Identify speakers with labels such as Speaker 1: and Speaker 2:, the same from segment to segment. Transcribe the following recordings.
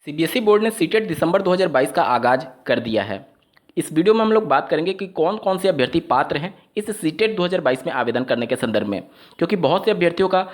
Speaker 1: CBSE board ने CTET दिसंबर 2022 का आगाज कर दिया है। इस वीडियो में हम लोग बात करेंगे कि कौन कौन से अभ्यर्थी पात्र हैं इस सीटेट 2022 में आवेदन करने के संदर्भ में, क्योंकि बहुत से अभ्यर्थियों का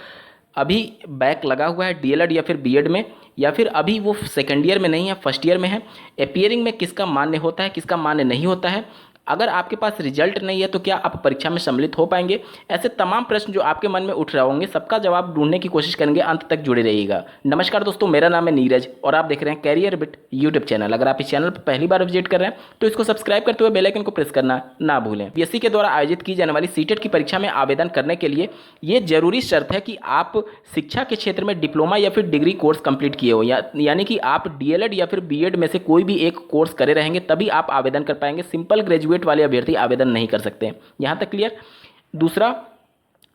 Speaker 1: अभी बैक लगा हुआ है डीएलएड या फिर बीएड में, या फिर अभी वो सेकेंड ईयर में नहीं है, फर्स्ट ईयर में है। अपीयरिंग में किसका मान्य होता है, किसका मान्य नहीं होता है, अगर आपके पास रिजल्ट नहीं है तो क्या आप परीक्षा में सम्मिलित हो पाएंगे, ऐसे तमाम प्रश्न जो आपके मन में उठ रहे होंगे सबका जवाब ढूंढने की कोशिश करेंगे। अंत तक जुड़े रहिएगा। नमस्कार दोस्तों, मेरा नाम है नीरज और आप देख रहे हैं कैरियर बिट यूट्यूब चैनल। अगर आप इस चैनल पर पहली बार विजिट कर रहे हैं तो इसको सब्सक्राइब करते हुए बेल आइकन को प्रेस करना ना भूलें। बीएससी के द्वारा आयोजित की जाने वाली सीटेट की परीक्षा में आवेदन करने के लिए ये जरूरी शर्त है कि आप शिक्षा के क्षेत्र में डिप्लोमा या फिर डिग्री कोर्स कंप्लीट किए हो, यानी कि आप डीएलएड या फिर बीएड में से कोई भी एक कोर्स करे रहेंगे तभी आप आवेदन कर पाएंगे। सिंपल ग्रेजुएट वाले अभ्यर्थी आवेदन नहीं कर सकते हैं। यहाँ तक क्लियर। दूसरा,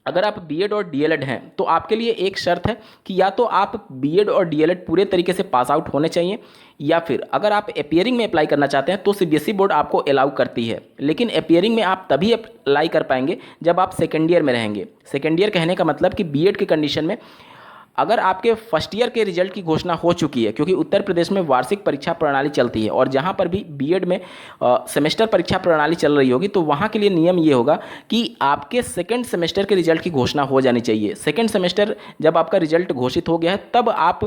Speaker 1: अगर आप बीएड और डीएलएड हैं तो आपके लिए एक शर्त है कि या तो आप बीएड और डीएलएड पूरे तरीके से पास आउट होने चाहिए, या फिर अगर आप अपीयरिंग में अप्लाई करना चाहते हैं तो सीबीएसई बोर्ड आपको अलाउ करती है, लेकिन अपीयरिंग में आप तभी अप्लाई कर पाएंगे जब आप सेकेंड ईयर में रहेंगे। सेकेंड ईयर कहने का मतलब कि बीएड के कंडीशन में अगर आपके फर्स्ट ईयर के रिजल्ट की घोषणा हो चुकी है, क्योंकि उत्तर प्रदेश में वार्षिक परीक्षा प्रणाली चलती है और जहां पर भी बीएड में सेमेस्टर परीक्षा प्रणाली चल रही होगी तो वहां के लिए नियम ये होगा कि आपके सेकंड सेमेस्टर के रिजल्ट की घोषणा हो जानी चाहिए। सेकंड सेमेस्टर जब आपका रिजल्ट घोषित हो गया है तब आप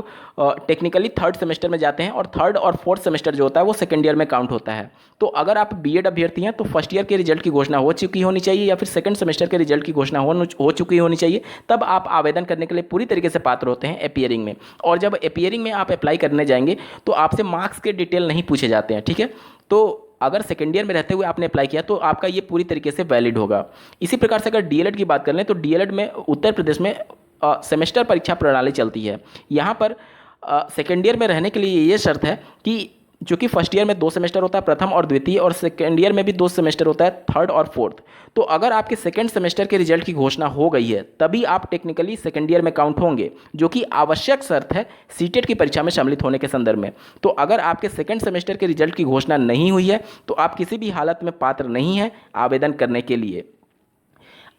Speaker 1: टेक्निकली थर्ड सेमेस्टर में जाते हैं, और थर्ड और फोर्थ सेमेस्टर जो होता है वो सेकेंड ईयर में काउंट होता है। तो अगर आप बीएड अभ्यर्थी हैं तो फर्स्ट ईयर के रिजल्ट की घोषणा हो चुकी होनी चाहिए या फिर सेकंड सेमेस्टर के रिजल्ट की घोषणा हो चुकी होनी चाहिए, तब आप आवेदन करने के लिए पूरी तरीके से पात्र होते हैं अपीयरिंग में। और जब अपीयरिंग में आप अप्लाई करने जाएंगे तो आपसे मार्क्स के डिटेल नहीं पूछे जाते हैं, ठीक है। तो अगर सेकेंड ईयर में रहते हुए आपने अप्लाई किया तो आपका ये पूरी तरीके से वैलिड होगा। इसी प्रकार से अगर डीएलएड की बात कर लें तो डीएलएड में उत्तर प्रदेश में सेमेस्टर परीक्षा प्रणाली चलती है। यहाँ पर सेकेंड ईयर में रहने के लिए ये शर्त है कि चूँकि फर्स्ट ईयर में 2 सेमेस्टर होता है, प्रथम और द्वितीय, और सेकेंड ईयर में भी 2 सेमेस्टर होता है, थर्ड और फोर्थ। तो अगर आपके सेकेंड सेमेस्टर के रिजल्ट की घोषणा हो गई है तभी आप टेक्निकली सेकेंड ईयर में काउंट होंगे, जो कि आवश्यक शर्त है सीटेट की परीक्षा में सम्मिलित होने के संदर्भ में। तो अगर आपके सेकेंड सेमेस्टर के रिजल्ट की घोषणा नहीं हुई है तो आप किसी भी हालत में पात्र नहीं हैं आवेदन करने के लिए।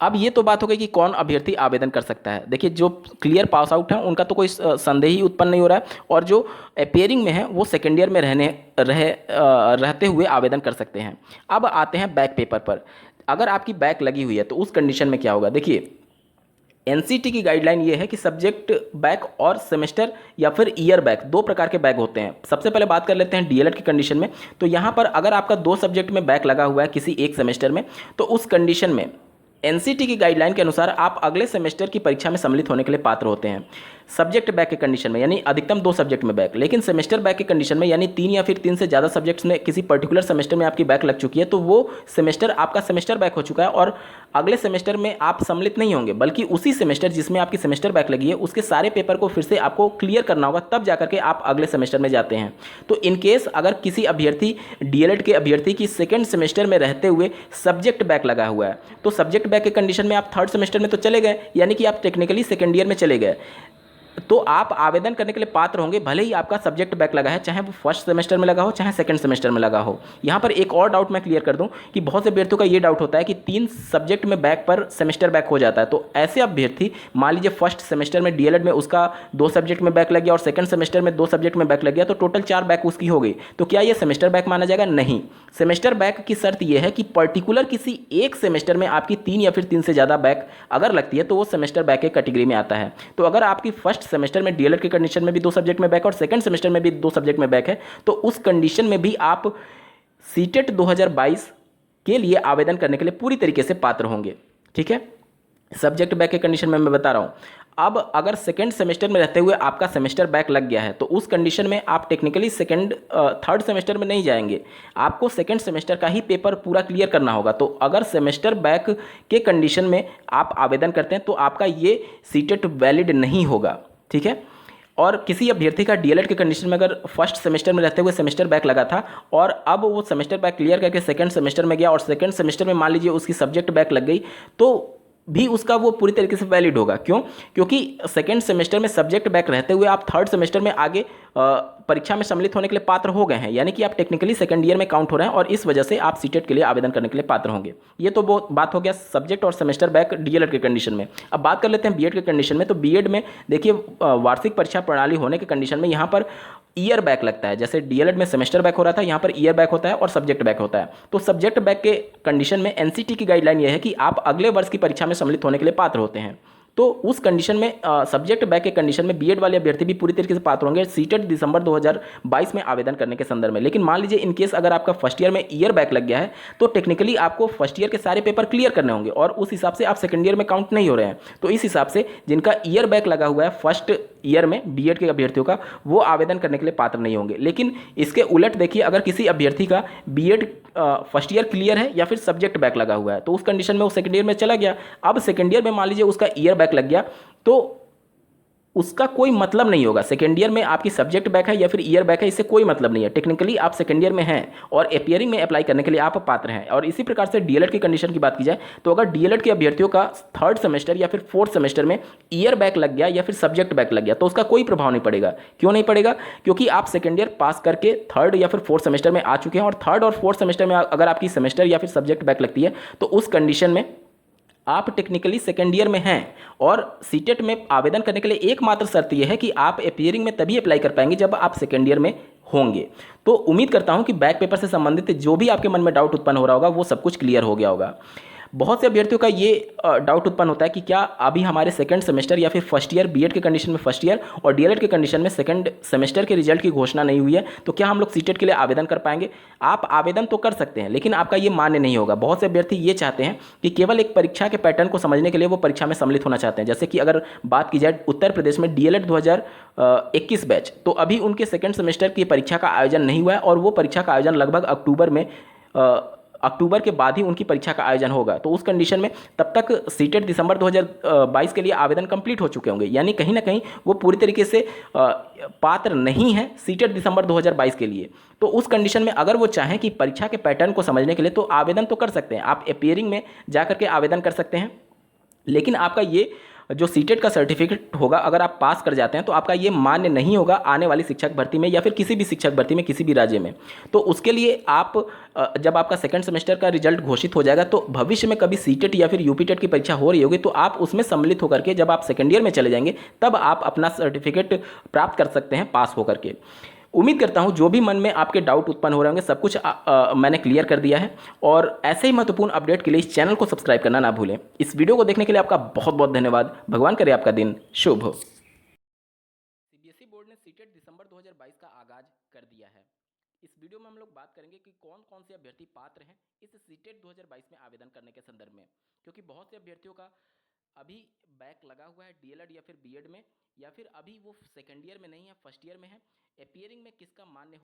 Speaker 1: अब ये तो बात हो गई कि कौन अभ्यर्थी आवेदन कर सकता है। देखिए, जो क्लियर पास आउट है उनका तो कोई संदेह ही उत्पन्न नहीं हो रहा है, और जो अपीयरिंग में है वो सेकेंड ईयर में रहते हुए आवेदन कर सकते हैं। अब आते हैं बैक पेपर पर। अगर आपकी बैक लगी हुई है तो उस कंडीशन में क्या होगा। देखिए, एनसीटी की गाइडलाइन ये है कि सब्जेक्ट बैक और सेमेस्टर या फिर ईयर बैक 2 प्रकार के बैक होते हैं। सबसे पहले बात कर लेते हैं डीएलएड की कंडीशन में। तो यहाँ पर अगर आपका 2 सब्जेक्ट में बैक लगा हुआ है किसी एक सेमेस्टर में, तो उस कंडीशन में एनसीटी की गाइडलाइन के अनुसार आप अगले सेमेस्टर की परीक्षा में सम्मिलित होने के लिए पात्र होते हैं। सब्जेक्ट बैक के कंडीशन में यानी अधिकतम 2 सब्जेक्ट में बैक, लेकिन सेमेस्टर बैक के कंडीशन में यानी 3 या फिर 3 से ज़्यादा सब्जेक्ट्स में किसी पर्टिकुलर सेमेस्टर में आपकी बैक लग चुकी है तो वो सेमेस्टर आपका सेमेस्टर बैक हो चुका है और अगले सेमेस्टर में आप सम्मिलित नहीं होंगे, बल्कि उसी सेमेस्टर जिसमें आपकी सेमेस्टर बैक लगी है उसके सारे पेपर को फिर से आपको क्लियर करना होगा, तब जाकर के आप अगले सेमेस्टर में जाते हैं। तो इनकेस अगर किसी अभ्यर्थी डीएलएड के अभ्यर्थी की सेकेंड सेमेस्टर में रहते हुए सब्जेक्ट बैक लगा हुआ है तो सब्जेक्ट बैक के कंडीशन में आप थर्ड सेमेस्टर में तो चले गए, यानी कि आप टेक्निकली सेकेंड ईयर में चले गए, तो आप आवेदन करने के लिए पात्र होंगे भले ही आपका सब्जेक्ट बैक लगा है, चाहे वो फर्स्ट सेमेस्टर में लगा हो चाहे सेकंड सेमेस्टर में लगा हो। यहाँ पर एक और डाउट मैं क्लियर कर दूं कि बहुत से अभ्यर्थियों का ये डाउट होता है कि 3 सब्जेक्ट में बैक पर सेमेस्टर बैक हो जाता है। तो ऐसे अभ्यर्थी, मान लीजिए फर्स्ट सेमेस्टर में डीएलएड में उसका 2 सब्जेक्ट में बैक लग गया और सेकंड सेमेस्टर में 2 सब्जेक्ट में बैक लग गया, तो टोटल 4 बैक उसकी हो गई, तो क्या ये सेमेस्टर बैक माना जाएगा? नहीं। सेमेस्टर बैक की शर्त यह है कि पर्टिकुलर किसी एक सेमेस्टर में आपकी 3 या फिर 3 से ज़्यादा बैक अगर लगती है तो वो सेमेस्टर बैक के कैटेगरी में आता है। तो अगर आपकी फर्स्ट सेमेस्टर में डीएलएड के कंडीशन में भी 2 सब्जेक्ट में बैक और सेकंड सेमेस्टर में भी 2 सब्जेक्ट में बैक है तो उस कंडीशन में भी आप सीटेट 2022 के लिए आवेदन करने के लिए पूरी तरीके से पात्र होंगे, ठीक है। सब्जेक्ट बैक के कंडीशन में मैं बता रहा हूं। अब अगर सेकंड सेमेस्टर में रहते हुए आपका सेमेस्टर बैक लग गया है तो उस कंडीशन में आप टेक्निकली थर्ड सेमेस्टर में नहीं जाएंगे, आपको सेकंड सेमेस्टर का ही पेपर पूरा क्लियर करना होगा। तो अगर सेमेस्टर बैक के कंडीशन में आप आवेदन करते हैं तो आपका ये सीटेट वैलिड नहीं होगा, ठीक है। और किसी अभ्यर्थी का डीएलएड के कंडीशन में अगर फर्स्ट सेमेस्टर में रहते हुए सेमेस्टर बैक लगा था और अब वो सेमेस्टर बैक क्लियर करके सेकंड सेमेस्टर में गया और सेकंड सेमेस्टर में मान लीजिए उसकी सब्जेक्ट बैक लग गई, तो भी उसका वो पूरी तरीके से वैलिड होगा। क्यों? क्योंकि सेकंड सेमेस्टर में सब्जेक्ट बैक रहते हुए आप थर्ड सेमेस्टर में आगे परीक्षा में सम्मिलित होने के लिए पात्र हो गए हैं, यानी कि आप टेक्निकली सेकंड ईयर में काउंट हो रहे हैं और इस वजह से आप सीटेट के लिए आवेदन करने के लिए पात्र होंगे। ये तो वो बात हो गया सब्जेक्ट और सेमेस्टर बैक डीएलएड के कंडीशन में। अब बात कर लेते हैं बीएड के कंडीशन में। तो बीएड में देखिए वार्षिक परीक्षा प्रणाली होने के कंडीशन में यहाँ पर ईयर बैक लगता है। जैसे डीएलएड में सेमेस्टर बैक हो रहा था, यहाँ पर ईयर बैक होता है और सब्जेक्ट बैक होता है। तो सब्जेक्ट बैक के कंडीशन में एनसीटी की गाइडलाइन ये है कि आप अगले वर्ष की परीक्षा में सम्मिलित होने के लिए पात्र होते हैं। तो उस कंडीशन में सब्जेक्ट बैक के कंडीशन में बीएड वाले अभ्यर्थी भी पूरी तरीके से पात्र होंगे सीटेट दिसंबर 2022 में आवेदन करने के संदर्भ में। लेकिन मान लीजिए इन केस अगर आपका फर्स्ट ईयर में ईयर बैक लग गया है तो टेक्निकली आपको फर्स्ट ईयर के सारे पेपर क्लियर करने होंगे और उस हिसाब से आप सेकंड ईयर में काउंट नहीं हो रहे हैं। तो इस हिसाब से जिनका ईयर बैक लगा हुआ है फर्स्ट ईयर में बीएड के अभ्यर्थियों का, वो आवेदन करने के लिए पात्र नहीं होंगे। लेकिन इसके उलट देखिए, अगर किसी अभ्यर्थी का बीएड फर्स्ट ईयर क्लियर है या फिर सब्जेक्ट बैक लगा हुआ है तो उस कंडीशन में वो सेकंड ईयर में चला गया। अब सेकंड ईयर में मान लीजिए उसका ईयर बैक लग गया तो उसका कोई मतलब नहीं होगा। सेकेंड ईयर में आपकी सब्जेक्ट बैक है या फिर ईयर बैक है, इससे कोई मतलब नहीं है। टेक्निकली आप सेकेंड ईयर में हैं और अपीयरिंग में अप्लाई करने के लिए आप पात्र हैं। और इसी प्रकार से डीएलएड की कंडीशन की बात की जाए तो अगर डीएलएड के अभ्यर्थियों का थर्ड सेमेस्टर या फिर फोर्थ सेमेस्टर में ईयर बैक लग गया या फिर सब्जेक्ट बैक लग गया तो उसका कोई प्रभाव नहीं पड़ेगा। क्यों नहीं पड़ेगा? क्योंकि आप सेकेंड ईयर पास करके थर्ड या फिर फोर्थ सेमेस्टर में आ चुके हैं और थर्ड और फोर्थ सेमेस्टर में अगर आपकी सेमेस्टर या फिर सब्जेक्ट बैक लगती है तो उस कंडीशन में आप टेक्निकली सेकेंड ईयर में हैं। और सीटेट में आवेदन करने के लिए एकमात्र शर्त यह है कि आप अपीयरिंग में तभी अप्लाई कर पाएंगे जब आप सेकेंड ईयर में होंगे। तो उम्मीद करता हूं कि बैक पेपर से संबंधित जो भी आपके मन में डाउट उत्पन्न हो रहा होगा वो सब कुछ क्लियर हो गया होगा। बहुत से अभ्यर्थियों का ये डाउट उत्पन्न होता है कि क्या अभी हमारे सेकंड सेमेस्टर या फिर फर्स्ट ईयर, बीएड के कंडीशन में फर्स्ट ईयर और डीएलएड के कंडीशन में सेकंड सेमेस्टर के रिजल्ट की घोषणा नहीं हुई है तो क्या हम लोग सीटेट के लिए आवेदन कर पाएंगे? आप आवेदन तो कर सकते हैं लेकिन आपका ये मान्य नहीं होगा। बहुत से अभ्यर्थी ये चाहते हैं कि केवल एक परीक्षा के पैटर्न को समझने के लिए वो परीक्षा में सम्मिलित होना चाहते हैं। जैसे कि अगर बात की जाए उत्तर प्रदेश में डीएलएड 2021 बैच, तो अभी उनके सेकंड सेमेस्टर की परीक्षा का आयोजन नहीं हुआ है और वो परीक्षा का आयोजन लगभग अक्टूबर के बाद ही उनकी परीक्षा का आयोजन होगा। तो उस कंडीशन में तब तक सीटेट दिसंबर 2022 के लिए आवेदन कंप्लीट हो चुके होंगे, यानी कहीं ना कहीं वो पूरी तरीके से पात्र नहीं है सीटेट दिसंबर 2022 के लिए। तो उस कंडीशन में अगर वो चाहें कि परीक्षा के पैटर्न को समझने के लिए तो आवेदन तो कर सकते हैं, आप अपीयरिंग में जाकर के आवेदन कर सकते हैं। लेकिन आपका ये जो सीटेट का सर्टिफिकेट होगा अगर आप पास कर जाते हैं तो आपका ये मान्य नहीं होगा आने वाली शिक्षक भर्ती में या फिर किसी भी शिक्षक भर्ती में किसी भी राज्य में। तो उसके लिए आप जब आपका सेकंड सेमेस्टर का रिजल्ट घोषित हो जाएगा तो भविष्य में कभी सीटेट या फिर यूपीटेट की परीक्षा हो रही होगी तो आप उसमें सम्मिलित होकर के जब आप सेकेंड ईयर में चले जाएंगे तब आप अपना सर्टिफिकेट प्राप्त कर सकते हैं पास होकर के। उम्मीद करता हूं जो भी मन में आपके डाउट उत्पन्न हो रहे होंगे सब कुछ मैंने क्लियर कर दिया है। और ऐसे ही महत्वपूर्ण अपडेट के लिए इस चैनल को सब्सक्राइब करना ना भूलें। इस वीडियो को देखने के लिए आपका बहुत बहुत धन्यवाद। भगवान करे आपका दिन शुभ हो। सीबीएसई बोर्ड ने सीटेट दिसंबर 2022 का आगाज कर दिया है। इस वीडियो में हम लोग बात करेंगे कि कौन कौन से अभ्यर्थी पात्र हैं इस सीटेट 2022 में आवेदन करने के संदर्भ में, क्योंकि बहुत से अभ्यर्थियों का अभी बैक लगा हुआ है डीएलएड या फिर बीएड में, या फिर अभी वो सेकेंड ईयर में नहीं है फर्स्ट ईयर में है। अपीयरिंग में किसका मान्य